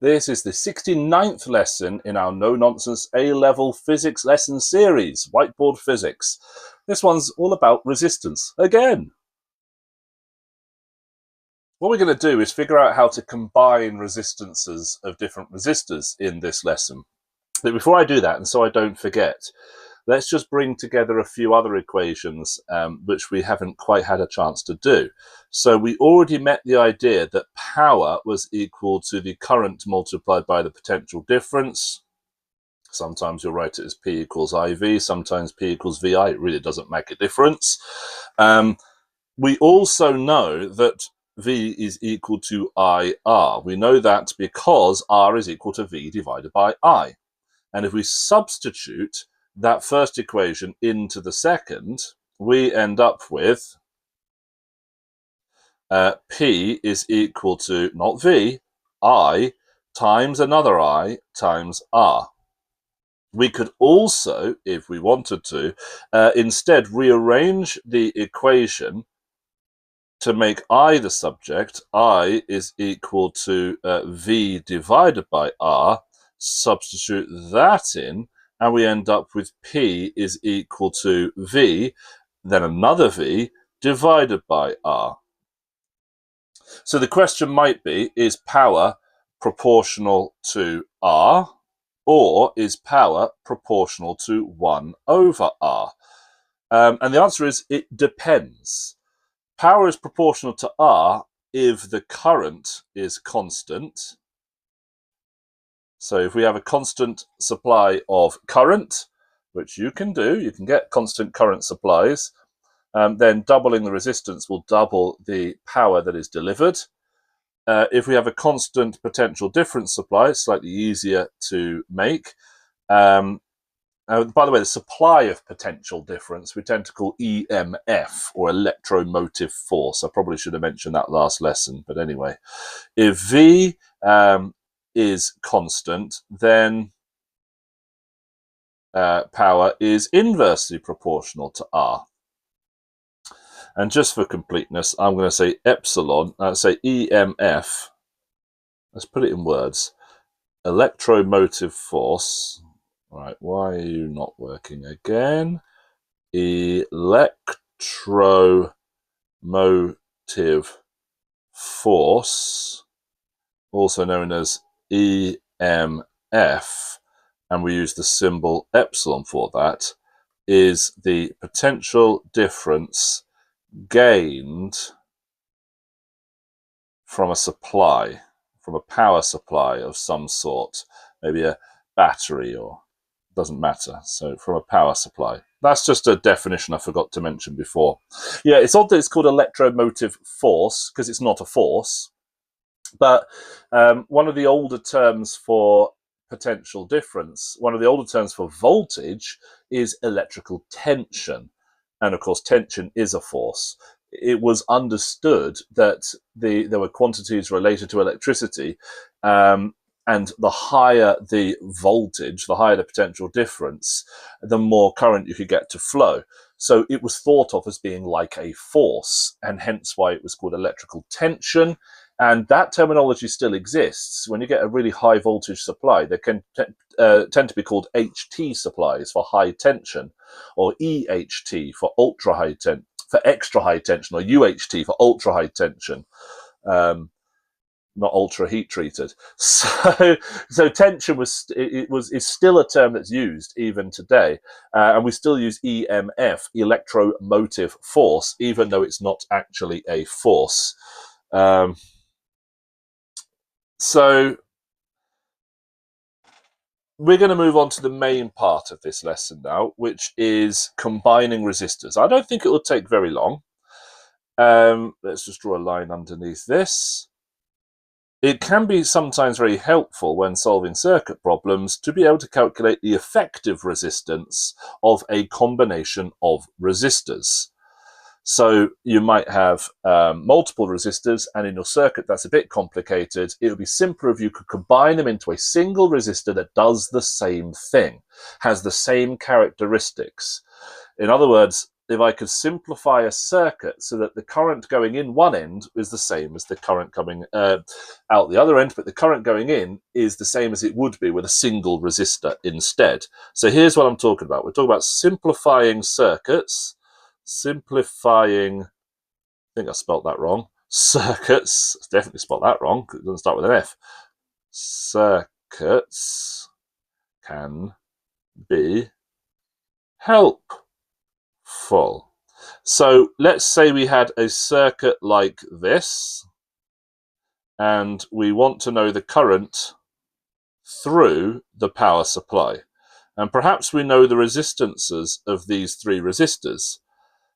This is the 69th lesson in our no-nonsense A-level physics lesson series, Whiteboard Physics. This one's all about resistance, again. What we're going to do is figure out how to combine resistances of different resistors in this lesson. But before I do that, and so I don't forget, let's just bring together a few other equations which we haven't quite had a chance to do. So we already met the idea that power was equal to the current multiplied by the potential difference. Sometimes you'll write it as P equals IV, sometimes P equals VI. It really doesn't make a difference. We also know that V is equal to IR. We know that because R is equal to V divided by I. And if we substitute that first equation into the second, we end up with P is equal to, not V, I times another I times R. We could also, if we wanted to, instead rearrange the equation to make I the subject. I is equal to V divided by R. Substitute that in, and we end up with P is equal to V, then another V, divided by R. So the question might be, is power proportional to R, or is power proportional to 1 over R? And the answer is, it depends. Power is proportional to R if the current is constant. So if we have a constant supply of current, which you can do, you can get constant current supplies, then doubling the resistance will double the power that is delivered. If we have a constant potential difference supply, it's slightly easier to make. By the way, the supply of potential difference we tend to call EMF, or electromotive force. I probably should have mentioned that last lesson, but anyway. If V is constant, then power is inversely proportional to R. And just for completeness, I'm going to say epsilon, say EMF, let's put it in words, electromotive force. All right, why are you not working again? Electromotive force, also known as EMF, and we use the symbol epsilon for that, is the potential difference gained from a supply, from a power supply of some sort, maybe a battery, or doesn't matter. So from a power supply. That's just a definition I forgot to mention before. Yeah, it's odd that it's called electromotive force, because it's not a force. But one of the older terms for potential difference, one of the older terms for voltage, is electrical tension. And of course, tension is a force. It was understood that there were quantities related to electricity, and the higher the voltage, the higher the potential difference, the more current you could get to flow. So it was thought of as being like a force, and hence why it was called electrical tension. And that terminology still exists. When you get a really high voltage supply, they can tend to be called HT supplies for high tension, or EHT for ultra high tension, for extra high tension, or UHT for ultra high tension. Not ultra heat treated. So tension is still a term that's used even today, and we still use EMF, electromotive force, even though it's not actually a force. So we're going to move on to the main part of this lesson now, which is combining resistors. I don't think it will take very long. Let's just draw a line underneath this. It can be sometimes very helpful when solving circuit problems to be able to calculate the effective resistance of a combination of resistors. So you might have multiple resistors, and in your circuit that's a bit complicated. It would be simpler if you could combine them into a single resistor that does the same thing, has the same characteristics. In other words, if I could simplify a circuit so that the current going in one end is the same as the current coming out the other end, but the current going in is the same as it would be with a single resistor instead. So here's what I'm talking about. We're talking about simplifying circuits, simplifying, I think I spelt that wrong, circuits, definitely spelled that wrong, it doesn't start with an F. Circuits can be helpful. So let's say we had a circuit like this, and we want to know the current through the power supply. And perhaps we know the resistances of these three resistors,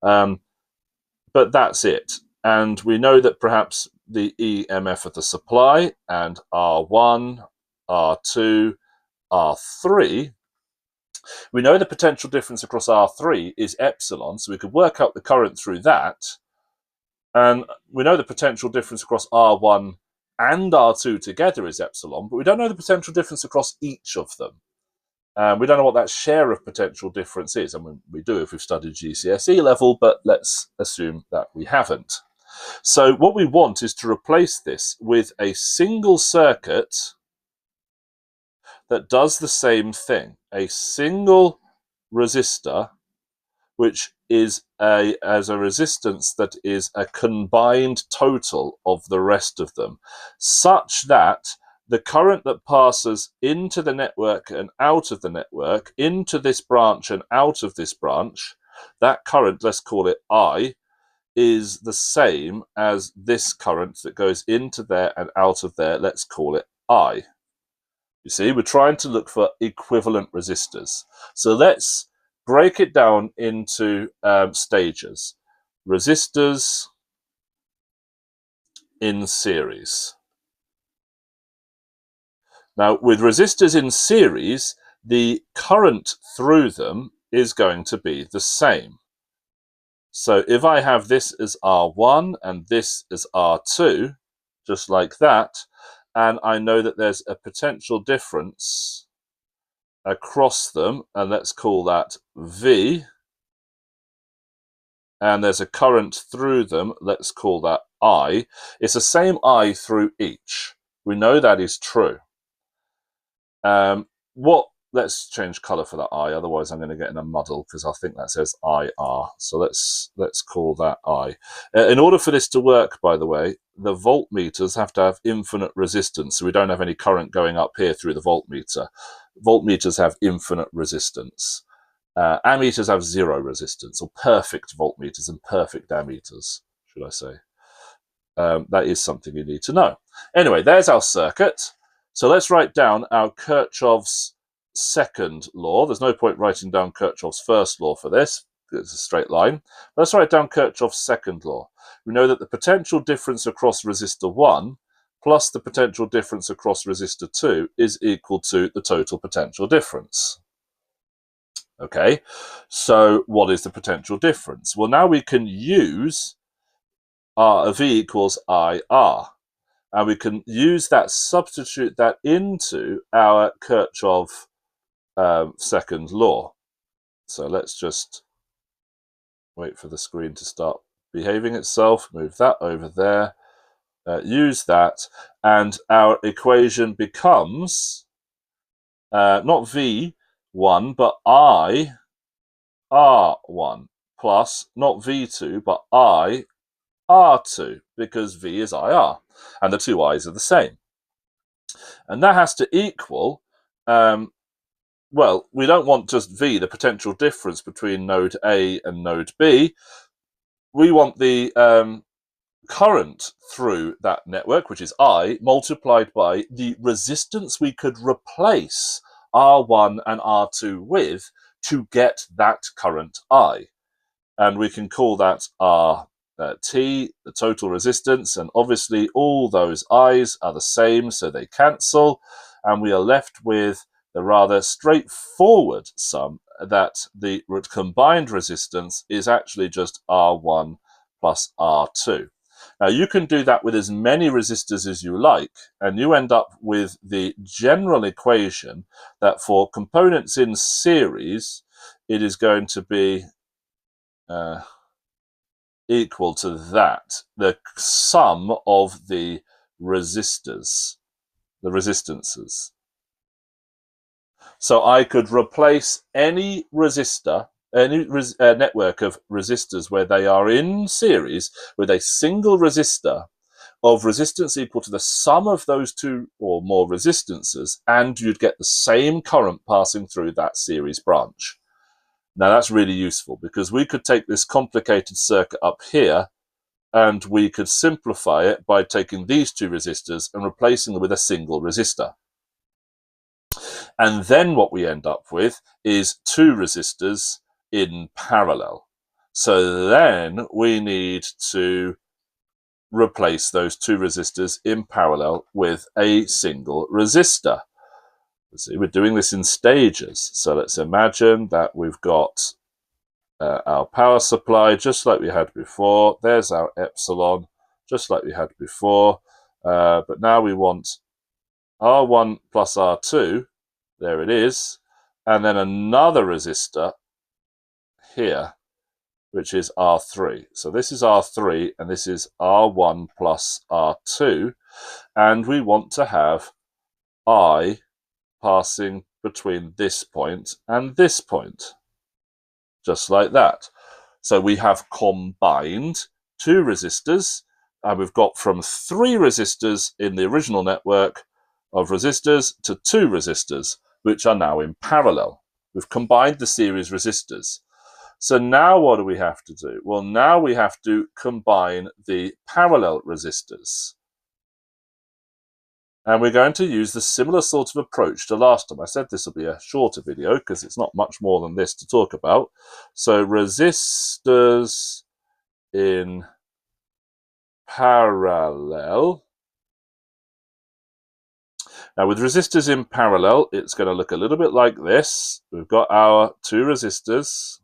but that's it. And we know that perhaps the EMF of the supply and R1, R2, R3, we know the potential difference across R3 is epsilon, so we could work out the current through that. And we know the potential difference across R1 and R2 together is epsilon, but we don't know the potential difference across each of them. We don't know what that share of potential difference is. I mean, we do if we've studied GCSE level, but let's assume that we haven't. So what we want is to replace this with a single circuit that does the same thing. A single resistor, which is as a resistance that is a combined total of the rest of them, such that the current that passes into the network and out of the network, into this branch and out of this branch, that current, let's call it I, is the same as this current that goes into there and out of there, let's call it I. You see, we're trying to look for equivalent resistors. So let's break it down into stages. Resistors in series. Now, with resistors in series, the current through them is going to be the same. So if I have this as R1 and this as R2, just like that, and I know that there's a potential difference across them, and let's call that V, and there's a current through them, let's call that I. It's the same I through each. We know that is true. Let's change color for that I, otherwise I'm going to get in a muddle because I think that says IR. So let's call that I. In order for this to work, by the way, the voltmeters have to have infinite resistance, so we don't have any current going up here through the voltmeter. Voltmeters have infinite resistance. Ammeters have zero resistance, or perfect voltmeters and perfect ammeters, should I say. That is something you need to know. Anyway, there's our circuit. So let's write down our Kirchhoff's second law. There's no point writing down Kirchhoff's first law for this. It's a straight line. Let's write down Kirchhoff's second law. We know that the potential difference across resistor 1 plus the potential difference across resistor 2 is equal to the total potential difference. Okay, so what is the potential difference? Well, now we can use V equals IR. And we can use that, substitute that into our Kirchhoff second law. So let's just wait for the screen to start behaving itself, move that over there, use that, and our equation becomes not V1, but I R1 plus not V2, but I R2, because V is IR, and the two I's are the same. And that has to equal, well, we don't want just V, the potential difference between node A and node B. We want the current through that network, which is I, multiplied by the resistance we could replace R1 and R2 with to get that current I. And we can call that T, the total resistance, and obviously all those I's are the same, so they cancel, and we are left with the rather straightforward sum that the combined resistance is actually just R1 plus R2. Now you can do that with as many resistors as you like, and you end up with the general equation that for components in series, it is going to be equal to that, the sum of the resistors, the resistances. So I could replace any resistor, any network of resistors where they are in series with a single resistor of resistance equal to the sum of those two or more resistances, and you'd get the same current passing through that series branch. Now that's really useful because we could take this complicated circuit up here and we could simplify it by taking these two resistors and replacing them with a single resistor. And then what we end up with is two resistors in parallel. So then we need to replace those two resistors in parallel with a single resistor. See, we're doing this in stages. So let's imagine that we've got our power supply just like we had before. There's our epsilon just like we had before. But now we want R1 plus R2. There it is. And then another resistor here, which is R3. So this is R3 and this is R1 plus R2. And we want to have I passing between this point and this point, just like that. So we have combined two resistors, and we've got from three resistors in the original network of resistors to two resistors, which are now in parallel. We've combined the series resistors. So now what do we have to do? Well, now we have to combine the parallel resistors. And we're going to use the similar sort of approach to last time. I said this will be a shorter video because it's not much more than this to talk about. So resistors in parallel. Now with resistors in parallel, it's going to look a little bit like this. We've got our two resistors.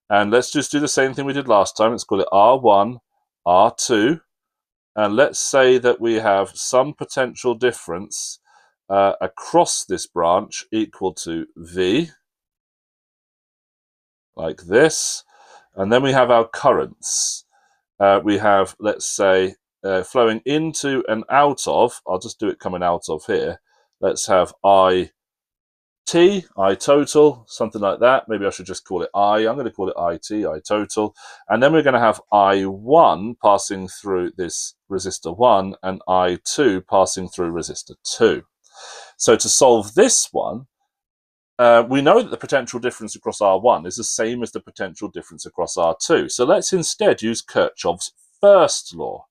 And let's just do the same thing we did last time. Let's call it R1, R2. And let's say that we have some potential difference across this branch equal to V, like this. And then we have our currents. We have, let's say, flowing into and out of, I'll just do it coming out of here. Let's have IT, I total, something like that. Maybe I should just call it I. I'm going to call it IT, I total. And then we're going to have I1 passing through this resistor 1 and I2 passing through resistor 2. So to solve this one, we know that the potential difference across R1 is the same as the potential difference across R2. So let's instead use Kirchhoff's first law,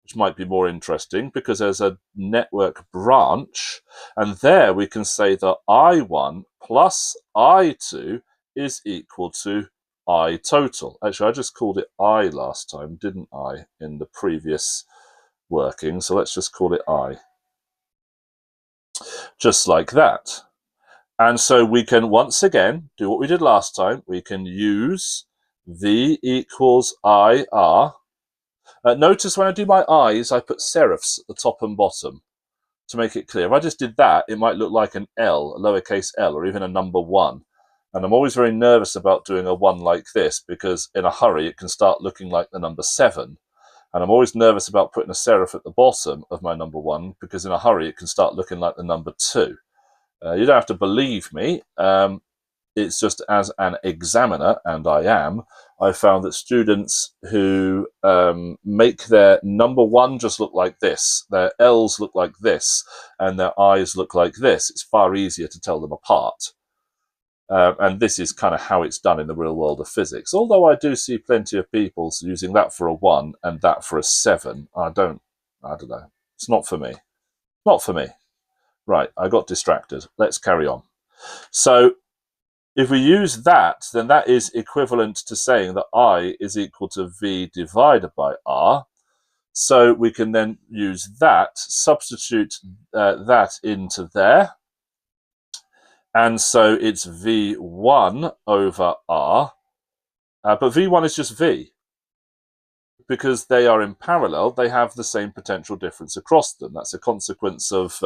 which might be more interesting because there's a network branch, and there we can say that I1 plus I2 is equal to I total. Actually, I just called it I last time, didn't I, in the previous working? So let's just call it I. Just like that. And so we can once again do what we did last time. We can use V equals IR. Notice when I do my I's, I put serifs at the top and bottom to make it clear. If I just did that, it might look like an L, a lowercase l, or even a number 1. And I'm always very nervous about doing a 1 like this because in a hurry it can start looking like the number 7. And I'm always nervous about putting a serif at the bottom of my number 1 because in a hurry it can start looking like the number 2. You don't have to believe me. It's just as an examiner, and I am, I found that students who make their number 1 just look like this, their L's look like this, and their I's look like this, it's far easier to tell them apart. And this is kind of how it's done in the real world of physics. Although I do see plenty of people using that for a 1 and that for a 7. I don't know. It's not for me. Not for me. Right, I got distracted. Let's carry on. So if we use that, then that is equivalent to saying that I is equal to V divided by R. So we can then use that, substitute that into there. And so it's V1 over R. But V1 is just V. Because they are in parallel, they have the same potential difference across them. That's a consequence of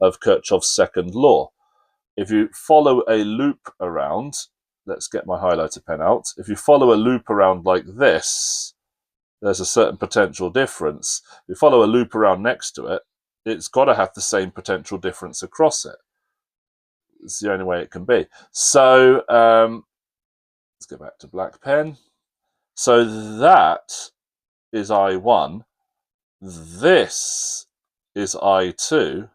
Kirchhoff's second law. If you follow a loop around let's get my highlighter pen out. If you follow a loop around like this, there's a certain potential difference. If you follow a loop around next to it, it's got to have the same potential difference across it. It's the only way it can be. So let's go back to black pen. So that is I1. This is I2.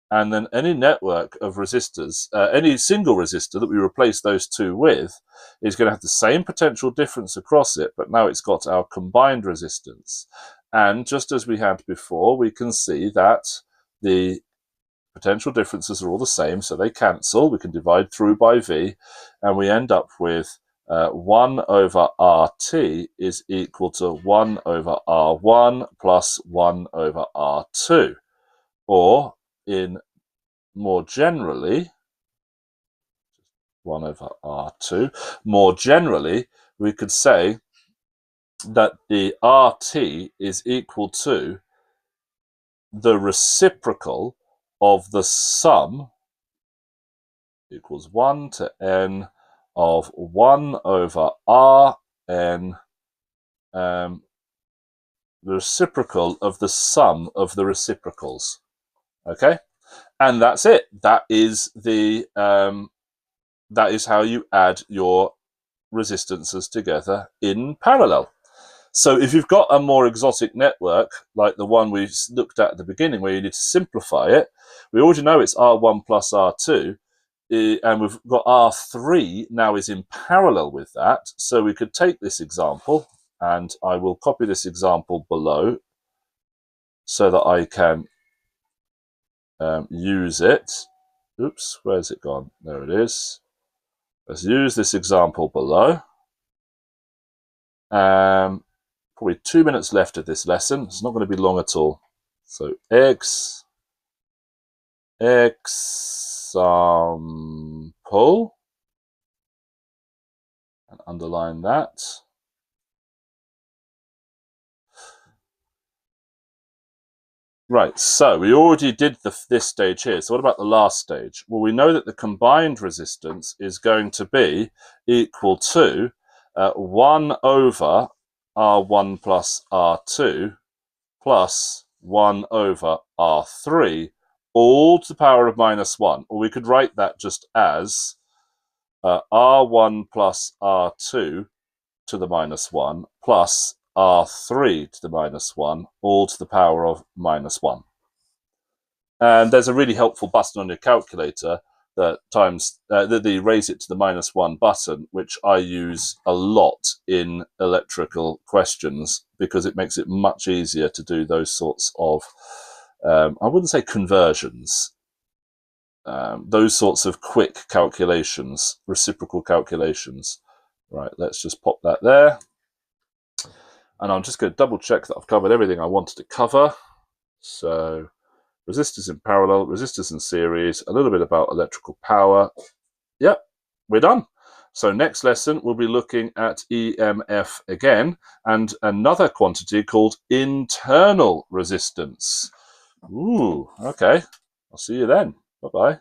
And then any network of resistors, any single resistor that we replace those two with, is going to have the same potential difference across it, but now it's got our combined resistance. And just as we had before, we can see that the potential differences are all the same, so they cancel. We can divide through by V, and we end up with 1 over RT is equal to 1 over R1 plus 1 over R2. Or, in more generally, 1 over R2, more generally, we could say that the RT is equal to the reciprocal of the sum equals 1 to n of 1 over Rn, the reciprocal of the sum of the reciprocals. Okay, and that's it. That is the that is how you add your resistances together in parallel. So if you've got a more exotic network, like the one we looked at the beginning, where you need to simplify it, we already know it's R1 plus R2, and we've got R3 now is in parallel with that. So we could take this example, and I will copy this example below so that I can use it. Oops, where's it gone? There it is. Let's use this example below. Probably 2 minutes left of this lesson. It's not going to be long at all. So example, and underline that. Right, so we already did this stage here. So what about the last stage? Well, we know that the combined resistance is going to be equal to 1 over R1 plus R2 plus 1 over R3, all to the power of minus 1. Or we could write that just as R1 plus R2 to the minus 1 plus R3 to the minus 1, all to the power of minus 1. And there's a really helpful button on your calculator that the raise it to the minus 1 button, which I use a lot in electrical questions because it makes it much easier to do those sorts of, I wouldn't say conversions, those sorts of quick calculations, reciprocal calculations. Right, let's just pop that there. And I'm just going to double check that I've covered everything I wanted to cover. So resistors in parallel, resistors in series, a little bit about electrical power. Yep, we're done. So next lesson, we'll be looking at EMF again, and another quantity called internal resistance. Ooh, okay. I'll see you then. Bye-bye.